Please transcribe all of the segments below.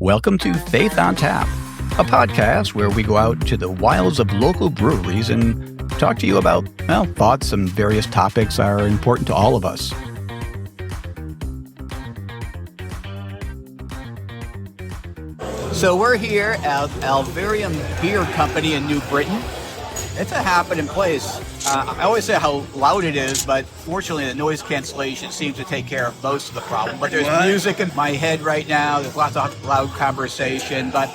Welcome to Faith on Tap, a podcast where we go out to the wilds of local breweries and talk to you about, thoughts and various topics are important to all of us. So we're here at Alvarium Beer Company in New Britain. It's a happening place. I always say how loud it is, but fortunately the noise cancellation seems to take care of most of the problem. But there's music in my head right now. There's lots of loud conversation. But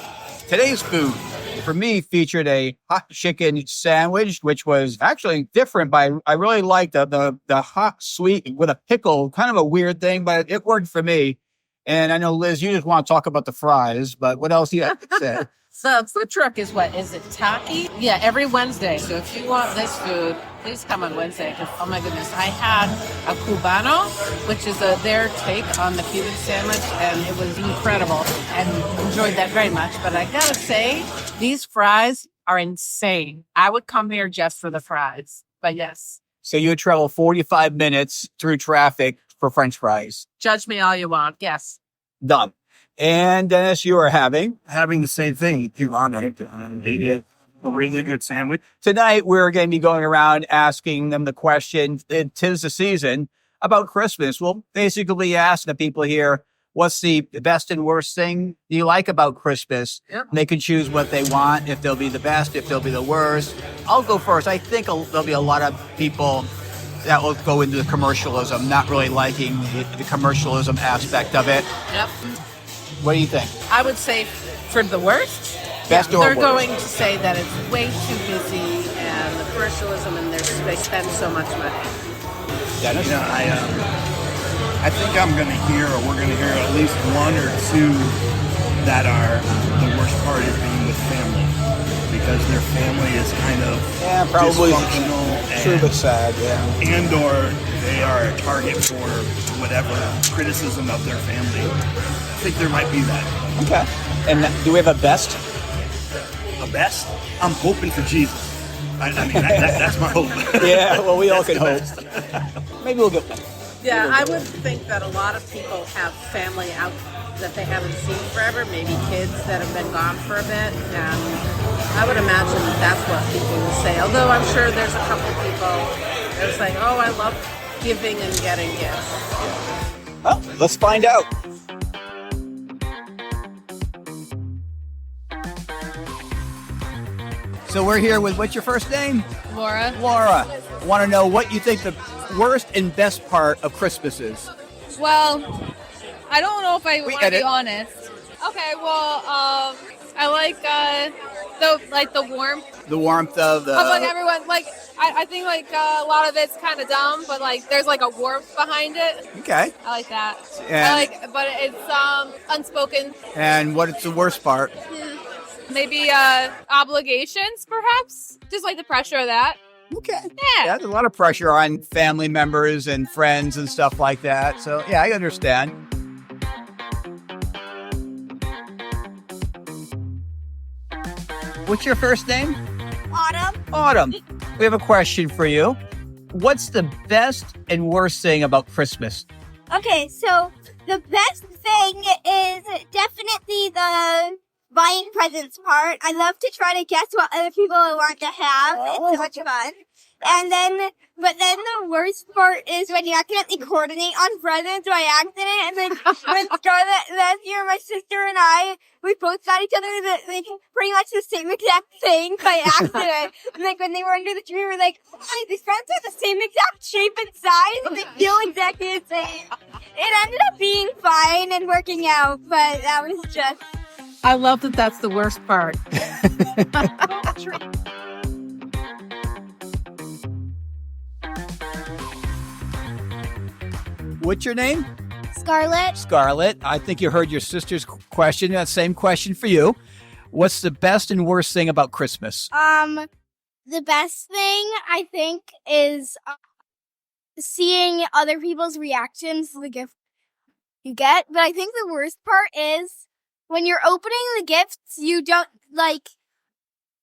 today's food, for me, featured a hot chicken sandwich, which was actually different. But I really liked the hot sweet with a pickle, kind of a weird thing, but it worked for me. And I know, Liz, you just want to talk about the fries, but what else do you have to say? So food truck is what? Is it Taki? Yeah, every Wednesday. So if you want this food, please come on Wednesday. Because, oh my goodness, I had a Cubano, which is their take on the Cuban sandwich, and it was incredible and enjoyed that very much. But I gotta say, these fries are insane. I would come here just for the fries, but yes. So you would travel 45 minutes through traffic for French fries. Judge me all you want. Yes. Done. And Dennis, you are having the same thing. You on it. A really good sandwich. Tonight, we're going to be going around asking them the question, 'tis the season, about Christmas. We'll basically ask the people here, what's the best and worst thing you like about Christmas? Yep. They can choose what they want, if they'll be the best, if they'll be the worst. I'll go first. I think there'll be a lot of people that will go into the commercialism, not really liking the commercialism aspect of it. Yep. What do you think? I would say for the worst. Best or They're worst? going to say that it's way too busy and the commercialism and they spend so much money. Dennis? You know, I think I'm going to hear, or we're going to hear at least one or two that are the worst part is being with family, because their family is kind of probably dysfunctional true but sad, yeah. and or they are a target for whatever criticism of their family. I think there might be that. Okay. And do we have a best? A best? I'm hoping for Jesus. I mean, that's my hope. Yeah, well, we all can hope. Maybe we'll get one. Yeah, I would think that a lot of people have family out that they haven't seen forever, maybe kids that have been gone for a bit, and I would imagine that's what people will say. Although I'm sure there's a couple people that are saying, oh, I love giving and getting gifts. Well, let's find out. So we're here with, what's your first name? Laura. Laura. Want to know what you think the worst and best part of Christmas is? Well, I don't know if I want to edit. be honest. Okay, well, I like the warmth The warmth of the... of like everyone. Like I think like a lot of it's kind of dumb, but like there's like a warmth behind it. Okay. I like that. And- But it's unspoken. And what's the worst part? Maybe obligations, perhaps. Just like the pressure of that. Okay. Yeah. There's a lot of pressure on family members and friends and stuff like that. So, yeah, I understand. What's your first name? Autumn. Autumn. We have a question for you. What's the best and worst thing about Christmas? Okay, so the best thing is definitely the buying presents part. I love to try to guess what other people want to have. It's so much fun. But then the worst part is when you accidentally coordinate on presents by accident. And then when Scarlett last year, my sister and I, we both got each other like pretty much the same exact thing by accident. And like when they were under the tree, we were like, oh, these presents are the same exact shape and size, and they feel exactly the same. It ended up being fine and working out, but that was just... I love that that's the worst part. What's your name? Scarlett. Scarlett. I think you heard your sister's question. That same question for you. What's the best and worst thing about Christmas? The best thing, I think, is seeing other people's reactions to the gift you get. But I think the worst part is when you're opening the gifts, you don't,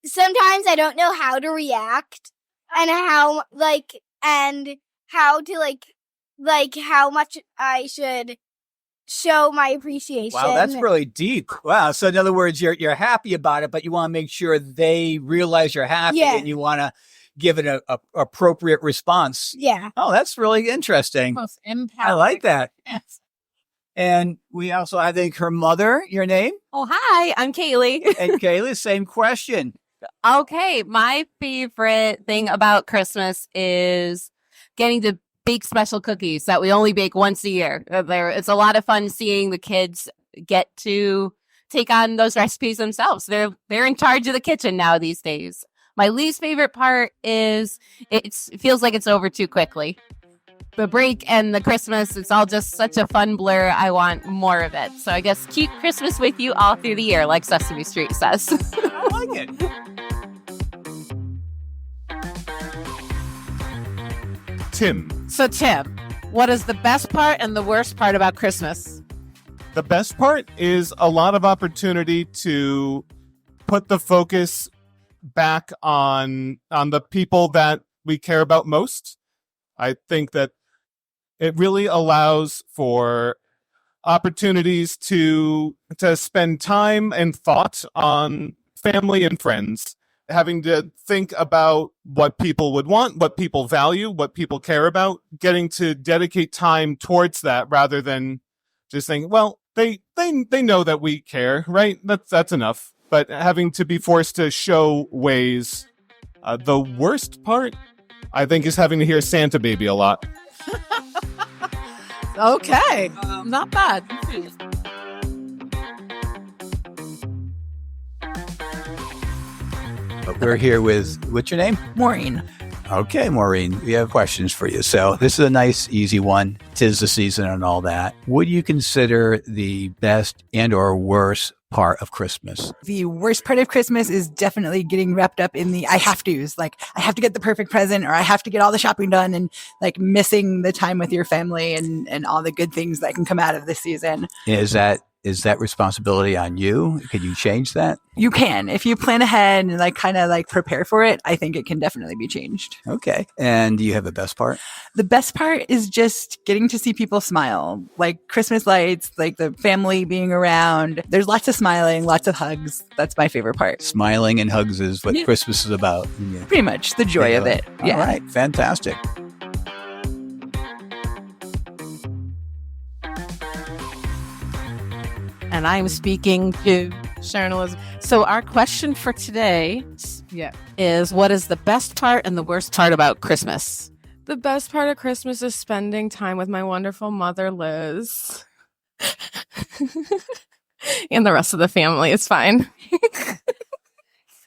sometimes I don't know how to react and how to, how much I should show my appreciation. Wow, that's really deep. Wow. So in other words, you're happy about it, but you want to make sure they realize you're happy Yeah. and you want to give it a appropriate response. Yeah. Oh, that's really interesting. Most empowering. I like that. Yes. And we also, I think, her mother, your name? Oh, hi, I'm Kaylee. And Kayla, same question. Okay, my favorite thing about Christmas is getting to bake special cookies that we only bake once a year. It's a lot of fun seeing the kids get to take on those recipes themselves. They're in charge of the kitchen now these days. My least favorite part is it feels like it's over too quickly. The break and the Christmas, it's all just such a fun blur. I want more of it. So I guess keep Christmas with you all through the year, like Sesame Street says. I like it. Tim. So, Tim, what is the best part and the worst part about Christmas? The best part is a lot of opportunity to put the focus back on the people that we care about most. I think that it really allows for opportunities to spend time and thought on family and friends, having to think about what people would want, what people value, what people care about, getting to dedicate time towards that rather than just saying, well, they know that we care, right? That's enough. But having to be forced to show ways. The worst part, I think, is having to hear Santa Baby a lot. Okay, not bad. But we're here with, what's your name? Maureen. Okay, Maureen, we have questions for you. So this is a nice, easy one. 'Tis the season and all that. What do you consider the best and or worst part of Christmas? The worst part of Christmas is definitely getting wrapped up in the I have to's. Like, I have to get the perfect present, or I have to get all the shopping done, and like missing the time with your family and all the good things that can come out of this season. Is that responsibility on you? Could you change that? You can, if you plan ahead and like kind of like prepare for it, I think it can definitely be changed. Okay. And do you have the best part? The best part is just getting to see people smile, like Christmas lights, like the family being around. There's lots of smiling, lots of hugs. That's my favorite part. Smiling and hugs is what Yeah. Christmas is about. Yeah. Pretty much the joy of it. Yeah. All right. Fantastic. And I'm speaking to Sharon Elizabeth. So our question for today is, what is the best part and the worst part about Christmas? The best part of Christmas is spending time with my wonderful mother, Liz. And the rest of the family. It's fine.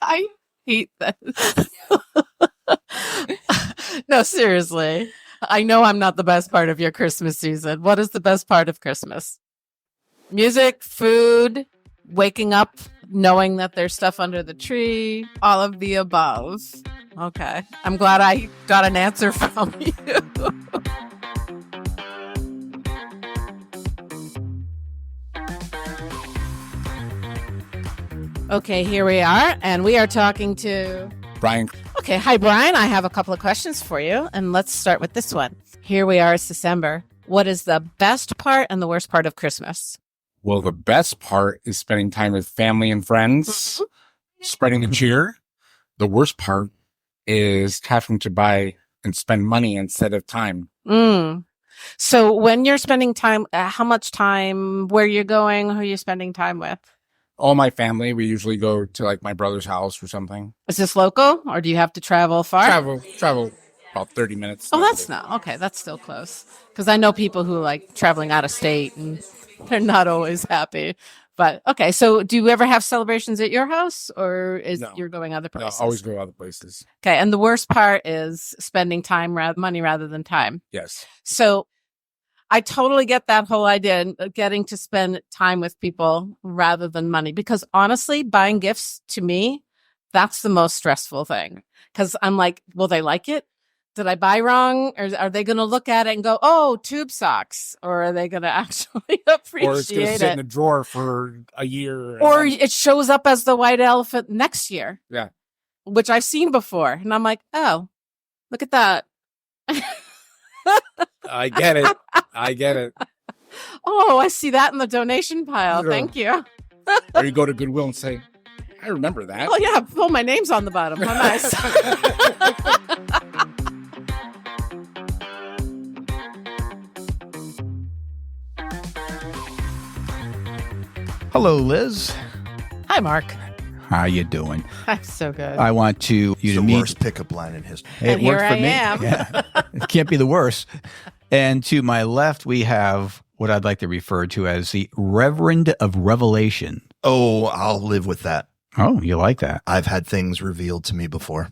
I hate this. No, seriously. I know I'm not the best part of your Christmas season. What is the best part of Christmas? Music, food, waking up, knowing that there's stuff under the tree, All of the above. Okay. I'm glad I got an answer from you. Okay, here we are, and we are talking to Brian. Okay, hi Brian. I have a couple of questions for you, and let's start with this one. Here we are, it's December. What is the best part and the worst part of Christmas? Well, the best part is spending time with family and friends, spreading the cheer. The worst part is having to buy and spend money instead of time. So when you're spending time, how much time, where you're going, who you're spending time with? All my family, we usually go to like my brother's house or something. Is this local, or do you have to travel far? Travel about 30 minutes. Oh, that's not, okay, that's still close. Because I know people who like traveling out of state and they're not always happy. But okay, so do you ever have celebrations at your house, or is No. you're going other No, places? always go other places. Okay, and the worst part is spending time, money rather than time. Yes. So I totally get that whole idea, getting to spend time with people rather than money. Because honestly, buying gifts to me, that's the most stressful thing. Because I'm like, will they like it? Did I buy wrong? Or are they going to look at it and go, oh, tube socks? Or are they going to actually appreciate Or it's going to it? sit in a drawer for a year. Or it shows up as the white elephant next year. Yeah. Which I've seen before. And I'm like, oh, look at that. I get it. I get it. Oh, I see that in the donation pile. Yeah. Thank you. Or you go to Goodwill and say, I remember that. Oh yeah, well, my name's on the bottom. How nice. Hello, Liz. Hi, Mark. How you doing? I'm so good. I want you It's to the meet. worst pickup line in history. It And here worked for I me. am. Yeah. It can't be the worst. And to my left, we have what I'd like to refer to as the Reverend of Revelation. Oh, I'll live with that. Oh, you like that? I've had things revealed to me before.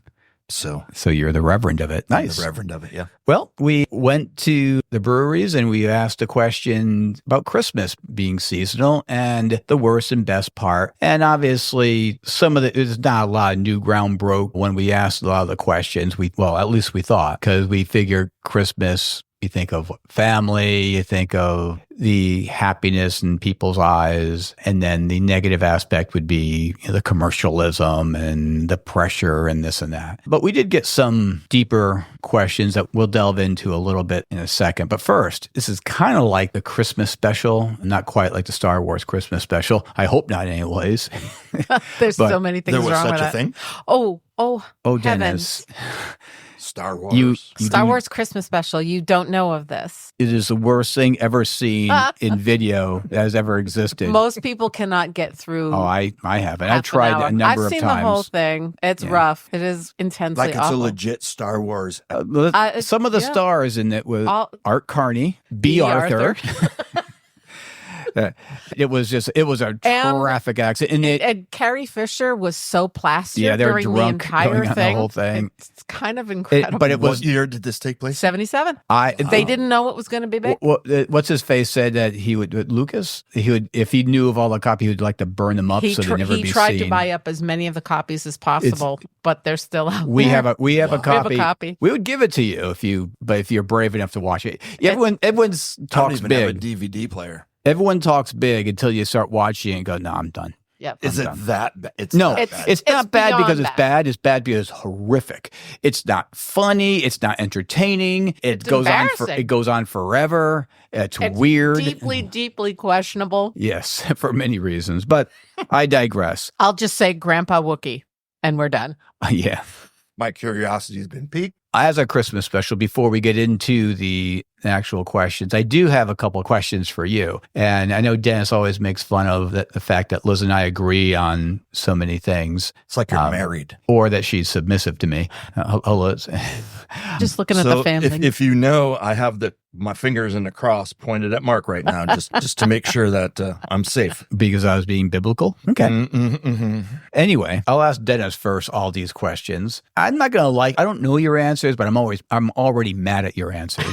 So So you're the Reverend of it. I'm Nice. the reverend of it, yeah. Well, we went to the breweries and we asked a question about Christmas being seasonal and the worst and best part. And obviously, there's not a lot of new ground broke when we asked a lot of the questions. At least we thought, because we figured Christmas, you think of family, you think of the happiness in people's eyes, and then the negative aspect would be the commercialism and the pressure and this and that. But we did get some deeper questions that we'll delve into a little bit in a second. But first, this is kind of like the Christmas special, not quite like the Star Wars Christmas special. I hope not anyways. There's But so many things There was wrong such with a it. thing. Oh, Oh, heavens. Dennis. Star Wars. You Star Wars Christmas special. You don't know of this. It is the worst thing ever seen in video that has ever existed. Most people cannot get through. Oh, I haven't. half I've an tried hour. a number I've of seen times. the whole thing. It's Yeah. rough. It is intensely like it's awful. a legit Star Wars. Some of the yeah. stars in it was All- Art Carney, B. Arthur. It was a traffic accident. And Carrie Fisher was so plastered Yeah, they're during the drunk entire going on the thing. whole thing. It's kind of incredible. But it What was year did this take place? 77. they They didn't know it was going to be big. What's his face said that he would Lucas. He would, if he knew of all the copies, he would like to burn them up so they never He be tried seen. to buy up as many of the copies as possible, but they're still out We there. have a We have a copy. We would give it to you if you're brave enough to watch it. Everyone I don't talks even have a big. DVD player. Everyone talks big until you start watching it and go, "No, I'm done." Yep. Is I'm it done. that bad? It's No, that it's bad. not bad beyond because it's bad. bad. It's bad because it's horrific. It's not funny. It's not entertaining. It goes on forever. It's weird. Deeply, deeply questionable. Yes, for many reasons. But I digress. I'll just say Grandpa Wookie, and we're done. Yeah. My curiosity's been piqued. As a Christmas special, before we get into the actual questions, I do have a couple of questions for you. And I know Dennis always makes fun of the fact that Liz and I agree on so many things. It's like you're married. Or that she's submissive to me. Liz. Just looking at the family. If you know, I have my fingers in the cross pointed at Mark right now, just to make sure that I'm safe. Because I was being biblical? Okay. Mm-hmm. Anyway, I'll ask Dennis first all these questions. I'm not going to I don't know your answers, but I'm already mad at your answers.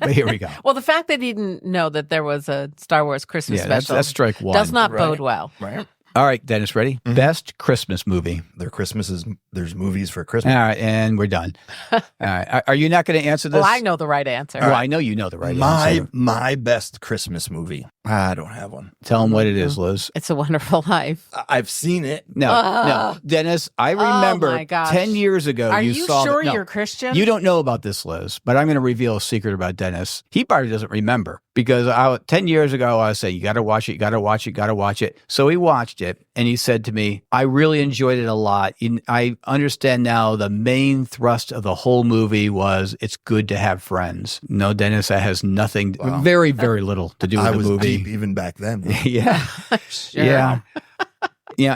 But here we go. Well, the fact that he didn't know that there was a Star Wars Christmas Yeah, special that's strike one. does not Right. bode well. Right. All right, Dennis, ready? Best Christmas movie. There's movies for All Christmas. right, and we're done. All right. Are you not going to answer this? Well, I know the right answer. Well, I know you know the right answer. My best Christmas movie. I don't have one. Tell them what it is, Liz. It's a Wonderful Life. I've seen it. No, Dennis, I remember my gosh. 10 years ago Are you you saw sure no, you're Christian? You don't know about this, Liz, but I'm going to reveal a secret about Dennis. He probably doesn't remember because 10 years ago, I was saying, you got to watch it, you got to watch it, you got to watch it. So he watched it and he said to me, I really enjoyed it a lot. I understand now the main thrust of the whole movie was it's good to have friends. No, Dennis, that has nothing, very, very little to do with I the was movie. deep even back then. Yeah. Sure. Yeah. Yeah,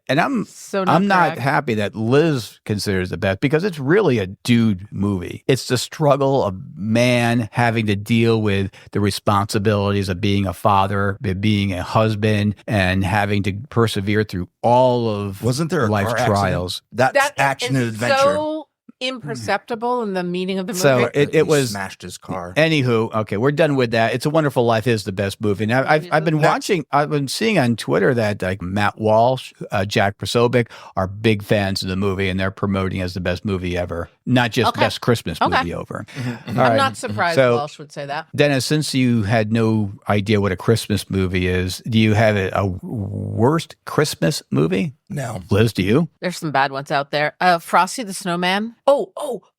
and I'm So not I'm not correct. happy that Liz considers the best because it's really a dude movie. It's the struggle of man having to deal with the responsibilities of being a father, being a husband, and having to persevere through all of Wasn't there a life's car accident? trials. That's That action and is adventure. so imperceptible in the meaning of the movie. So He it was. smashed his car. Anywho, okay, we're done with that. It's a Wonderful Life is the best movie. And I've been watching, I've been seeing on Twitter that like Matt Walsh, Jack Posobiec are big fans of the movie and they're promoting it as the best movie ever. not just Okay. best Christmas Okay. movie over. I'm All right. not surprised So- Welsh would say that. Dennis, since you had no idea what a Christmas movie is, do you have a worst Christmas movie? No. Liz, do you? There's some bad ones out there. Frosty the Snowman. Oh,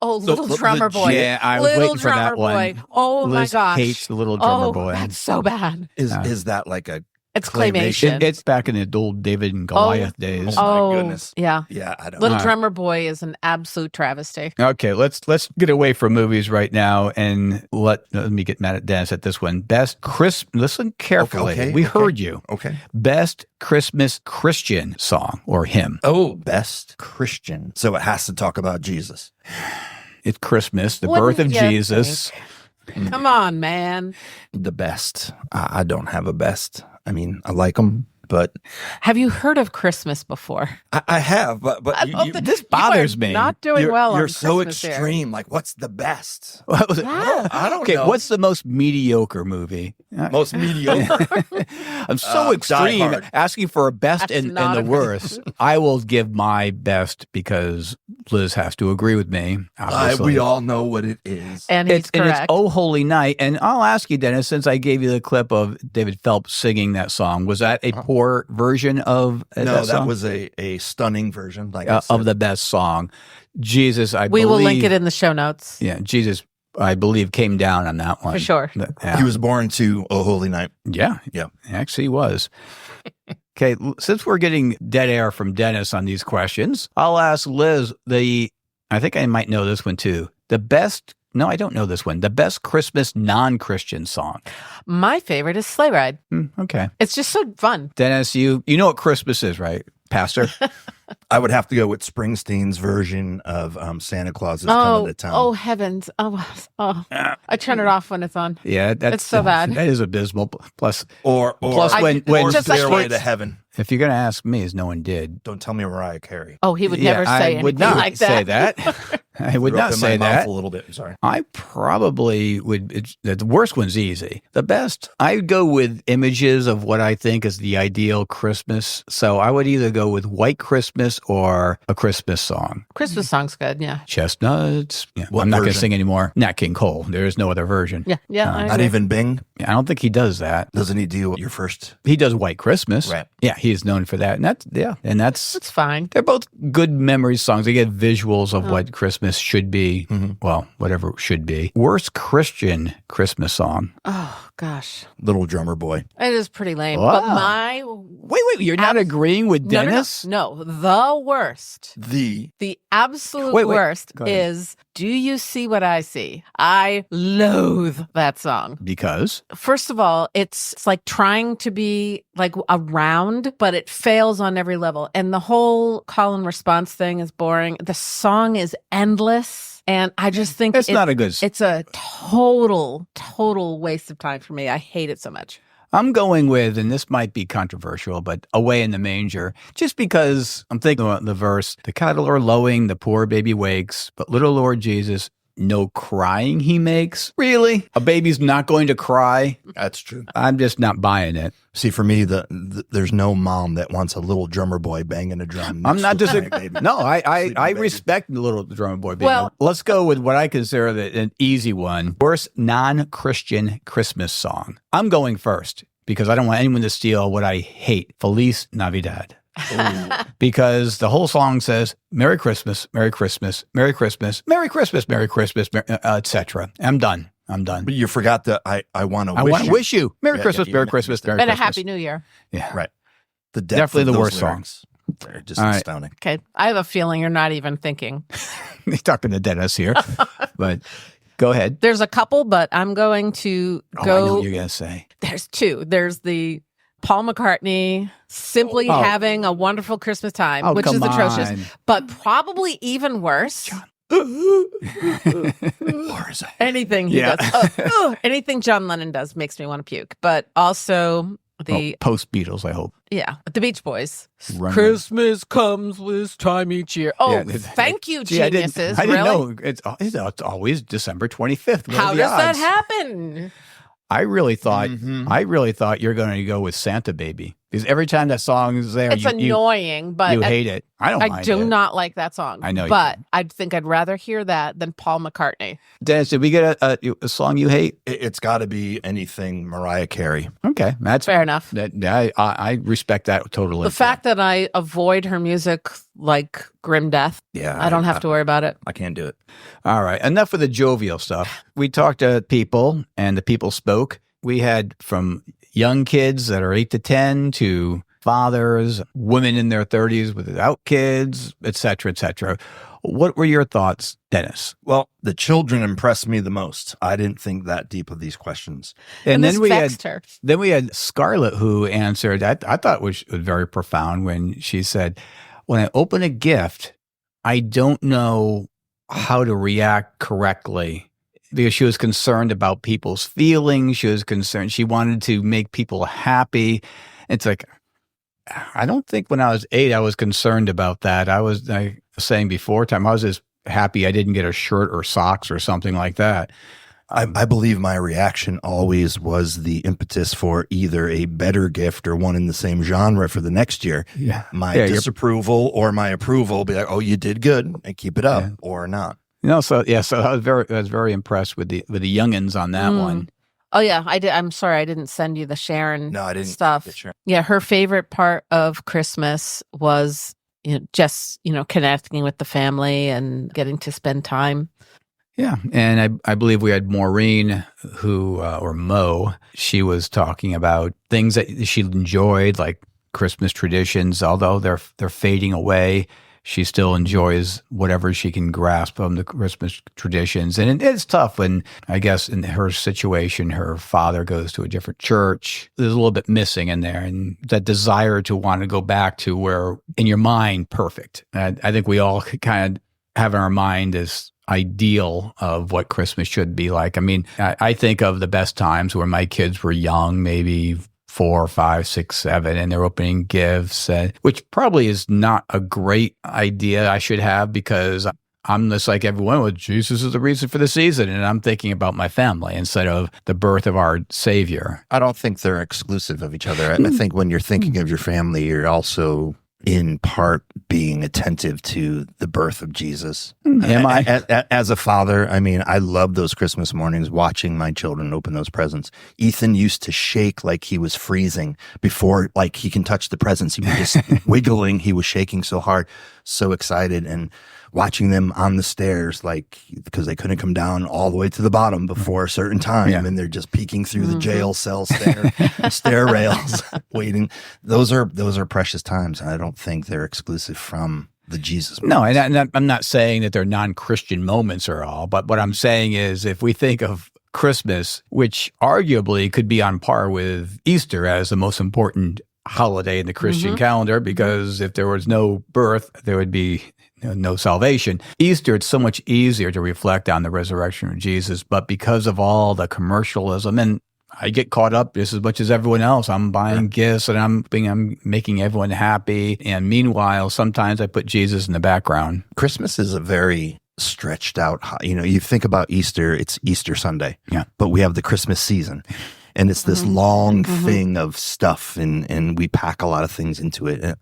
Little the- Drummer Boy. yeah, I was Little waiting for that Drummer Boy. one. Oh my Liz gosh. hates the Little Drummer Boy. That's so bad. Is that like a It's claymation. It's back in the old David and Goliath days. Oh, my goodness. Yeah. Yeah, I don't Little know. Drummer Boy is an absolute travesty. Okay, let's get away from movies right now and let me get mad at Dennis at this one. Best listen carefully. Okay, we okay. heard you. Okay. Best Christmas Christian song or hymn. Oh, best Christian. So it has to talk about Jesus. It's Christmas, the Wouldn't birth of you Jesus. Come on, man. The best. I don't have a best. I mean, I like them, but Have you heard of Christmas before? I have. But This bothers me. Not doing you're, well. You're on so Christmas here. extreme. Like, what's the best? Yeah. I don't Okay, know. what's the most mediocre movie? most mediocre? I'm so Die extreme Hard. asking for a best That's and not the a good worst. I will give my best because Liz has to agree with me. Obviously. we all know what it is. And he's It's correct. Oh Holy Night. And I'll ask you, Dennis, since I gave you the clip of David Phelps singing that song, was that a poor version of No, that that song? was a stunning version. Like I said. Of the best song. Jesus, I we believe. will link it in the show notes. Yeah, Jesus, I believe, came down on that one. For sure. Yeah. He was born to Oh Holy Night. Yeah. Yeah. Actually, he was. Okay, since we're getting dead air from Dennis on these questions, I'll ask Liz I think I might know this one too. No, I don't know this one. The best Christmas non-Christian song. My favorite is Sleigh Ride. Okay. It's just so fun. Dennis, you know what Christmas is, right, Pastor? I would have to go with Springsteen's version of Santa Claus is Coming to Town. Oh heavens! I turn it off when it's on. Yeah, It's so bad. That is abysmal. Plus Or when just like Stairway kids. to Heaven. if you're going to ask me, as no one did. Don't tell me Mariah Carey. Oh, he would Yeah, never say I anything would not like say that. that. I would Threw up not in say my mouth that. a little bit. I'm sorry. I probably would. The worst one's easy. The best, I would go with images of what I think is the ideal Christmas. So I would either go with White Christmas or A Christmas Song. Christmas song's good. Yeah. Chestnuts. Yeah. What I'm not going to version? sing anymore. Nat King Cole. There is no other version. Yeah. Yeah. I Not agree. even Bing. I don't think he does that. Doesn't he do your first? He does White Christmas. Right. Yeah, he's known for that. And that's It's fine. they're both good memory songs. They get visuals of what Christmas should be. Well, whatever it should be. Worst Christian Christmas song. Oh gosh, Little Drummer Boy. it is pretty lame. Wow. But my Wait, you're not agreeing with no, no, no, Dennis? no, the worst. The The absolute Wait, worst go ahead. is Do You See What I See? I loathe that song. Because? First of all, it's like trying to be like around, but it fails on every level. And the whole call and response thing is boring. The song is endless. And I just think It's not a good It's a total waste of time for me. I hate it so much. I'm going with, and this might be controversial, but Away in the Manger, just because I'm thinking about the verse, the cattle are lowing, the poor baby wakes, but little Lord Jesus, no crying he makes. Really? A baby's not going to cry? That's true. I'm just not buying it. See, for me, there's no mom that wants a little drummer boy banging a drum. I'm not just disagreeing. No, I respect the little drummer boy. Well, let's go with what I consider an easy one. Worst non-Christian Christmas song. I'm going first because I don't want anyone to steal what I hate. Feliz Navidad. Because the whole song says Merry Christmas, Merry Christmas, Merry Christmas, Merry Christmas, Merry Christmas, etc. I'm done. But you forgot that I want to wish you Merry Christmas, Merry Christmas, Merry And Christmas. a Happy New Year. Yeah. Right. The depth Definitely of the those worst lyrics, songs. They're just All right. astounding. Okay. I have a feeling you're not even thinking. He's talking to Dennis here. But go ahead. There's a couple, but I'm going to I go. know what you're going to say. There's two. There's the Paul McCartney Simply Having a Wonderful Christmas Time, Oh, which is come atrocious, on. but probably even worse. Anything he Yeah. does, anything John Lennon does makes me want to puke. But also the post Beatles, I hope. the Beach Boys. Run, Christmas comes this time each year. Oh, Yeah, thank you, Gee, geniuses! I didn't really? know it's always December 25th. What How are the does that odds? happen? I really thought you're going to go with Santa Baby. Because every time that song is there, It's annoying, but you hate it. I don't I mind do it. not like that song. I know you but do. I think I'd rather hear that than Paul McCartney. Dennis, did we get a song you hate? It's got to be anything Mariah Carey. Okay, that's Fair enough. I respect that totally. The fact that I avoid her music like grim death, I don't have to worry about it. I can't do it. All right, enough of the jovial stuff. We talked to people, and the people spoke. We had from young kids that are 8 to 10 to fathers, women in their 30s without kids, et cetera, et cetera. What were your thoughts, Dennis? Well, the children impressed me the most. I didn't think that deep of these questions. And then we vexed her. Then we had Scarlett who answered. I thought was very profound when she said, "When I open a gift, I don't know how to react correctly." Because she was concerned about people's feelings. She was concerned. She wanted to make people happy. It's like, I don't think when I was 8, I was concerned about that. I was saying before time, I was just happy I didn't get a shirt or socks or something like that. I believe my reaction always was the impetus for either a better gift or one in the same genre for the next year. Yeah. My Yeah, disapproval or my approval be like, oh, you did good and keep it up or not. So I was very impressed with the youngins on that one. Oh yeah, I did. I'm sorry, I didn't send you the Sharon No, I didn't stuff. get Sharon. Yeah, her favorite part of Christmas was just connecting with the family and getting to spend time. Yeah, and I believe we had Maureen, or Mo. She was talking about things that she enjoyed, like Christmas traditions. Although they're fading away, she still enjoys whatever she can grasp from the Christmas traditions. And it's tough when, I guess, in her situation, her father goes to a different church. There's a little bit missing in there, and that desire to want to go back to where, in your mind, perfect. And I think we all kind of have in our mind this ideal of what Christmas should be like. I mean, I think of the best times where my kids were young, maybe 4, 5, 6, 7, and they're opening gifts, which probably is not a great idea I should have, because I'm just like everyone. Well, Jesus is the reason for the season, and I'm thinking about my family instead of the birth of our Savior. I don't think they're exclusive of each other. I think when you're thinking of your family, you're also in part being attentive to the birth of Jesus. Am I? As a father, I mean, I love those Christmas mornings watching my children open those presents. Ethan used to shake like he was freezing before, like he can touch the presents. He was just wiggling. He was shaking so hard, so excited. And watching them on the stairs, like, because they couldn't come down all the way to the bottom before a certain time. Yeah. And they're just peeking through the jail cell stair rails, waiting. Those are precious times. And I don't think they're exclusive from the Jesus No, moments. and I'm not saying that they're non-Christian moments or all, but what I'm saying is if we think of Christmas, which arguably could be on par with Easter as the most important holiday in the Christian calendar, because if there was no birth, there would be no salvation. Easter, it's so much easier to reflect on the resurrection of Jesus, but because of all the commercialism, and I get caught up just as much as everyone else. I'm buying gifts and I'm making everyone happy. And meanwhile, sometimes I put Jesus in the background. Christmas is a very stretched out, you think about Easter, it's Easter Sunday. Yeah. But we have the Christmas season. And it's this long thing of stuff, and we pack a lot of things into it.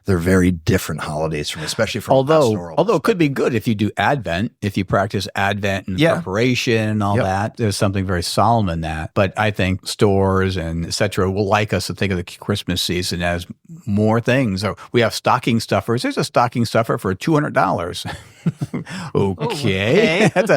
They're very different holidays especially from pastoral. Although it could be good if you do Advent, if you practice Advent and preparation and all that. There's something very solemn in that. But I think stores and et cetera will like us to think of the Christmas season as more things. Or we have stocking stuffers. There's a stocking stuffer for $200. Okay. That's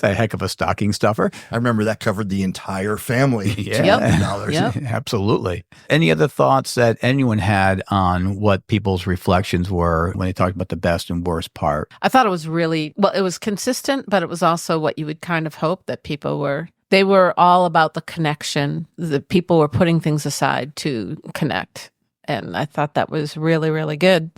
a heck of a stocking stuffer. I remember that covered the entire family. Yeah. Absolutely. Any other thoughts that anyone had on what people's reflections were when they talked about the best and worst part? I thought it was really, it was consistent, but it was also what you would kind of hope that people were. They were all about the connection. The people were putting things aside to connect. And I thought that was really, really good.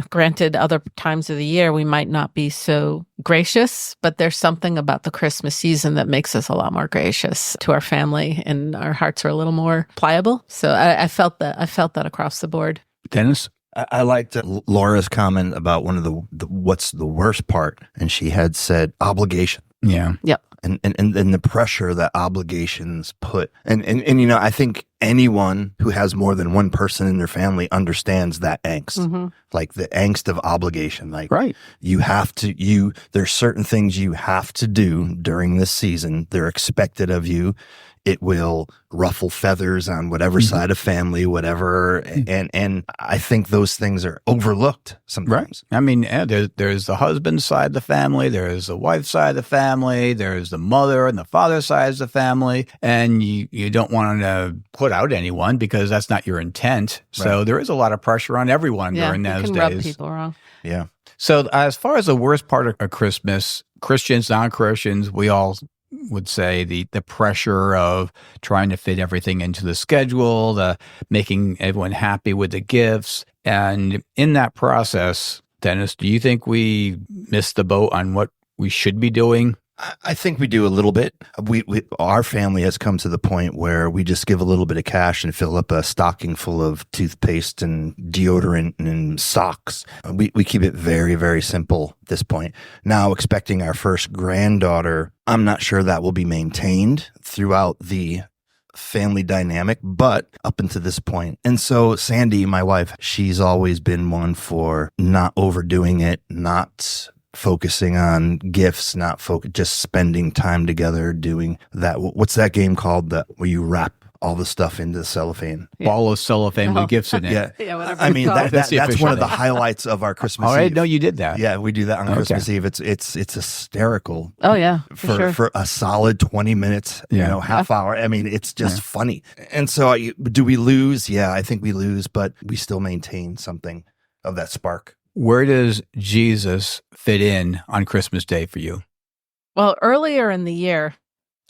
Granted, other times of the year, we might not be so gracious, but there's something about the Christmas season that makes us a lot more gracious to our family, and our hearts are a little more pliable. So I felt that. I felt that across the board. Dennis? I liked Laura's comment about one of the what's the worst part, and she had said obligation. Yeah. Yep. And the pressure that obligations put. And I think anyone who has more than one person in their family understands that angst, Mm-hmm. like the angst of obligation. Like, Right. you have to, there's certain things you have to do during this season. They're expected of you. It will ruffle feathers on whatever side of family, whatever. And I think those things are overlooked sometimes. I mean, there's the husband side of the family, there's the wife side of the family, there's the mother and the father side of the family, and you don't want to put out anyone because that's not your intent. So there is a lot of pressure on everyone during those can days. rub people wrong. Yeah. So as far as the worst part of Christmas, Christians, non-Christians, we all would say the pressure of trying to fit everything into the schedule, the making everyone happy with the gifts. And in that process, Dennis, do you think we missed the boat on what we should be doing? I think we do a little bit. Our family has come to the point where we just give a little bit of cash and fill up a stocking full of toothpaste and deodorant and socks. We keep it very, very simple at this point. Now, expecting our first granddaughter, I'm not sure that will be maintained throughout the family dynamic, but up until this point. And so Sandy, my wife, she's always been one for not overdoing it, not focusing on gifts, not just spending time together doing that. What's that game called that where you wrap all the stuff into cellophane? Ball of cellophane with gifts in it. Yeah, whatever I mean That's the that's official one of the name. highlights of our Christmas All right, Eve. no, you did that. Yeah, we do that on Okay. Christmas Eve. It's hysterical. Oh yeah, For a solid 20 minutes, Yeah. half hour. I mean, it's just funny. And so do we lose? Yeah, I think we lose, but we still maintain something of that spark. Where does Jesus fit in on Christmas Day for you? Well, earlier in the year,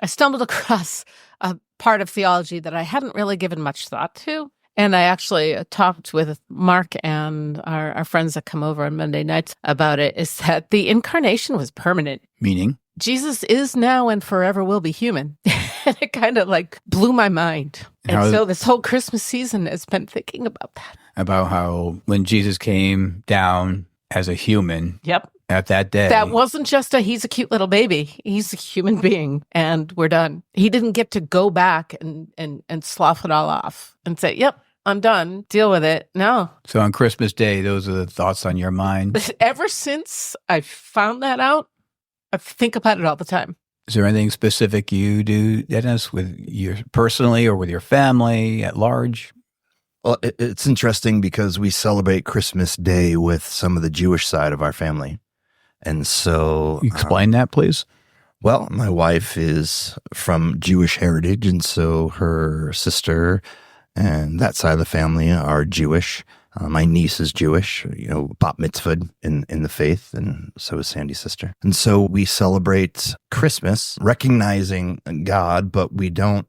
I stumbled across a part of theology that I hadn't really given much thought to. And I actually talked with Mark and our friends that come over on Monday nights about it, is that the incarnation was permanent. Meaning? Jesus is now and forever will be human. And it kind of like blew my mind. And so this whole Christmas season has been thinking about that. About how when Jesus came down as a human Yep. at that day. That wasn't just he's a cute little baby. He's a human being and we're done. He didn't get to go back and slough it all off and say, yep, I'm done. Deal with it. No. So on Christmas Day, those are the thoughts on your mind. Ever since I found that out, I think about it all the time. Is there anything specific you do, Dennis, with your personally or with your family at large? Well, it's interesting because we celebrate Christmas Day with some of the Jewish side of our family. And so Explain that, please. Well, my wife is from Jewish heritage, and so her sister and that side of the family are Jewish. My niece is Jewish, bat mitzvahed in the faith, and so is Sandy's sister. And so we celebrate Christmas, recognizing God, but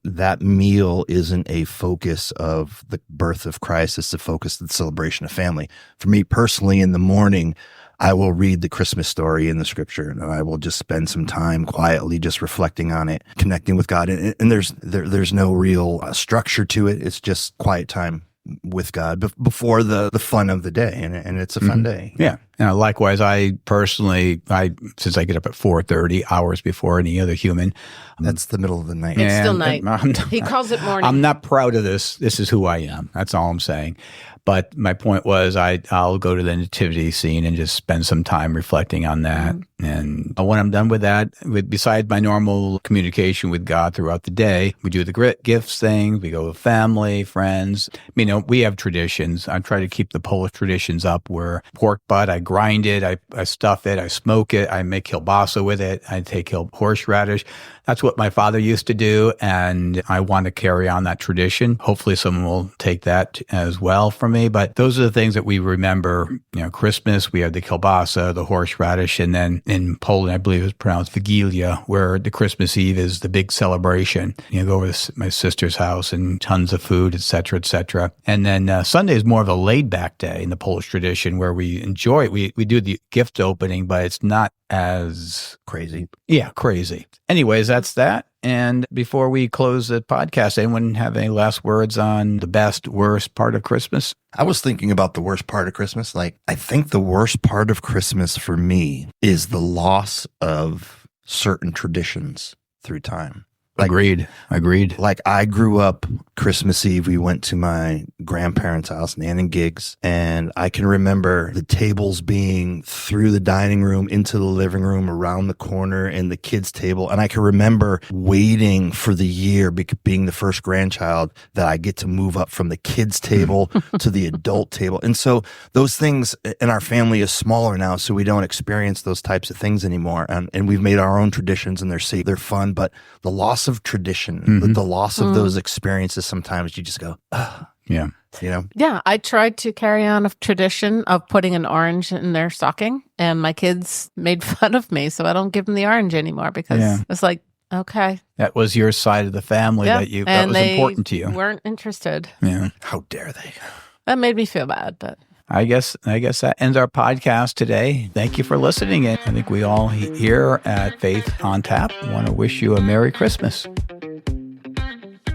that meal isn't a focus of the birth of Christ. It's the focus of the celebration of family. For me personally, in the morning, I will read the Christmas story in the scripture, and I will just spend some time quietly just reflecting on it, connecting with God. And there's no real structure to it. It's just quiet time with God before the fun of the day, and it's a fun day. Yeah. Likewise, I personally, since I get up at 4:30, hours before any other human. That's the middle of the night. It's still And night. He calls it morning. I'm not proud of this. This is who I am. That's all I'm saying. But my point was I'll go to the nativity scene and just spend some time reflecting on that. And when I'm done with that, besides my normal communication with God throughout the day, we do the gifts thing. We go with family, friends. We have traditions. I try to keep the Polish traditions up where pork butt, I grind it, I stuff it, I smoke it, I make kielbasa with it, I take horseradish. That's what my father used to do, and I want to carry on that tradition. Hopefully someone will take that as well from me, but those are the things that we remember. Christmas, we have the kielbasa, the horseradish, and then in Poland, I believe it's pronounced Wigilia, where the Christmas Eve is the big celebration. Go over to my sister's house and tons of food, et cetera, et cetera. And then Sunday is more of a laid-back day in the Polish tradition where we enjoy it. We do the gift opening, but it's not as crazy. Yeah, crazy. Anyways, that's that. And before we close the podcast, anyone have any last words on the best, worst part of Christmas? I was thinking about the worst part of Christmas. I think the worst part of Christmas for me is the loss of certain traditions through time. Agreed. Like I grew up Christmas Eve, we went to my grandparents' house, Nan and Gigs, and I can remember the tables being through the dining room into the living room, around the corner, and the kids' table. And I can remember waiting for the year, being the first grandchild, that I get to move up from the kids' table to the adult table. And so those things, and our family is smaller now, so we don't experience those types of things anymore. And we've made our own traditions, and they're safe, they're fun, but the loss of tradition, the loss of those experiences, sometimes you just go, ugh. Yeah. You know? Yeah, I tried to carry on a tradition of putting an orange in their stocking, and my kids made fun of me, so I don't give them the orange anymore because it's like, okay. That was your side of the family that was important to you. Weren't interested. Yeah. How dare they? That made me feel bad, but I guess that ends our podcast today. Thank you for listening. And I think we all here at Faith on Tap want to wish you a Merry Christmas.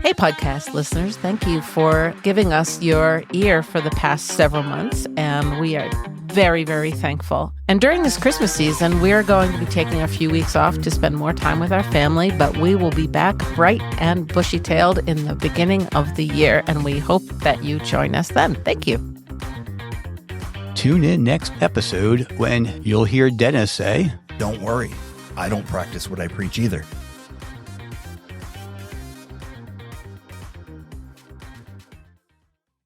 Hey, podcast listeners, thank you for giving us your ear for the past several months, and we are very, very thankful. And during this Christmas season, we are going to be taking a few weeks off to spend more time with our family, but we will be back bright and bushy-tailed in the beginning of the year, and we hope that you join us then. Thank you. Tune in next episode when you'll hear Dennis say, Don't worry, I don't practice what I preach either.